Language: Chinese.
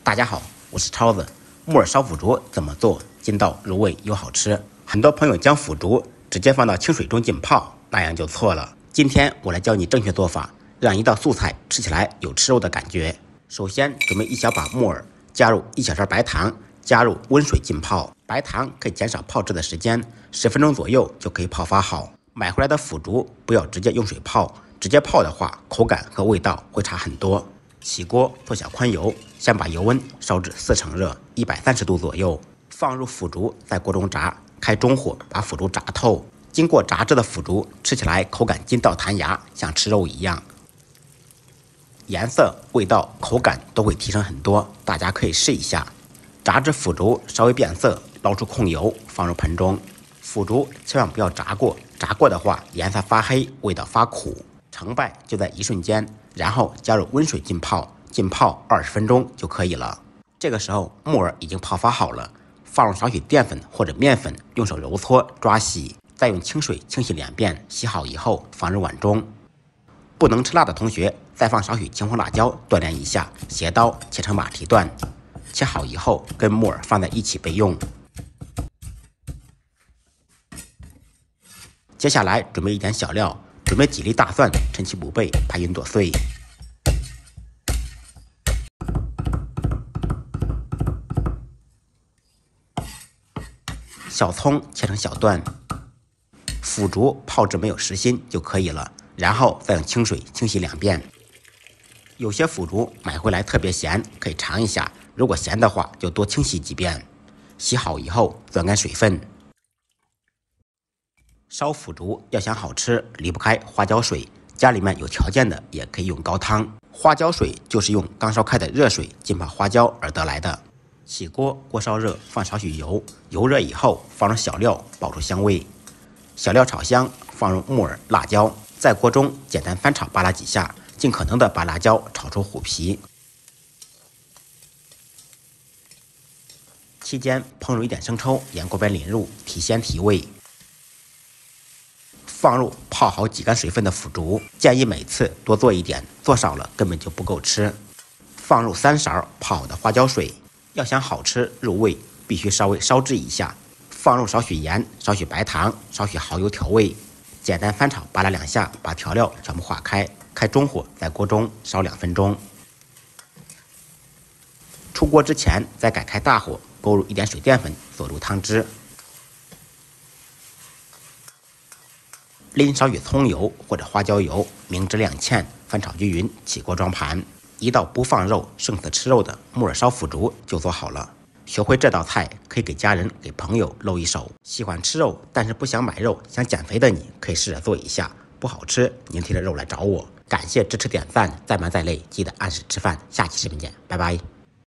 大家好，我是超子。木耳烧腐竹怎么做？筋道入味又好吃。很多朋友将腐竹直接放到清水中浸泡，那样就错了。今天我来教你正确做法，让一道素菜吃起来有吃肉的感觉。首先准备一小把木耳，加入1小勺白糖，加入温水浸泡。白糖可以减少泡制的时间，10分钟左右就可以泡发好。买回来的腐竹不要直接用水泡，直接泡的话，口感和味道会差很多。起锅做小宽油，先把油温烧至4成热，130度左右，放入腐竹，在锅中炸，开中火把腐竹炸透。经过炸制的腐竹吃起来口感筋道弹牙，像吃肉一样，颜色、味道、口感都会提升很多，大家可以试一下。炸至腐竹稍微变色，捞出控油，放入盆中。腐竹千万不要炸过，炸过的话颜色发黑，味道发苦。成败就在一瞬间，然后加入温水浸泡，浸泡20分钟就可以了。这个时候木耳已经泡发好了，放入少许淀粉或者面粉，用手揉搓抓洗，再用清水清洗2遍，洗好以后放入碗中。不能吃辣的同学，再放少许青红辣椒锻炼一下，斜刀切成马蹄段，切好以后跟木耳放在一起备用。接下来准备一点小料，准备几粒大蒜，趁其不备，拍匀剁碎。小葱切成小段。腐竹泡至没有实心就可以了，然后再用清水清洗2遍。有些腐竹买回来特别咸，可以尝一下，如果咸的话就多清洗几遍。洗好以后攥干水分。烧腐竹要想好吃，离不开花椒水，家里面有条件的也可以用高汤。花椒水就是用刚烧开的热水浸泡花椒而得来的。起锅，锅烧热，放少许油，油热以后放入小料，爆出香味。小料炒香，放入木耳、辣椒，在锅中简单翻炒扒拉几下，尽可能的把辣椒炒出虎皮。期间烹入一点生抽，沿锅边淋入，提鲜提味。放入泡好挤干水分的腐竹，建议每次多做一点，做少了根本就不够吃。放入3勺泡好的花椒水，要想好吃入味，必须稍微烧制一下。放入少许盐、少许白糖、少许蚝油调味，简单翻炒扒拉2下，把调料全部化开，开中火在锅中烧2分钟。出锅之前再改开大火，勾入一点水淀粉锁住汤汁。淋少许葱油或者花椒油，明汁亮芡，翻炒均匀，起锅装盘。一道不放肉胜似吃肉的木耳烧腐竹就做好了。学会这道菜，可以给家人、给朋友露一手。喜欢吃肉但是不想买肉、想减肥的你，可以试着做一下。不好吃，您提着肉来找我。感谢支持点赞，再忙再累，记得按时吃饭。下期视频见，拜拜。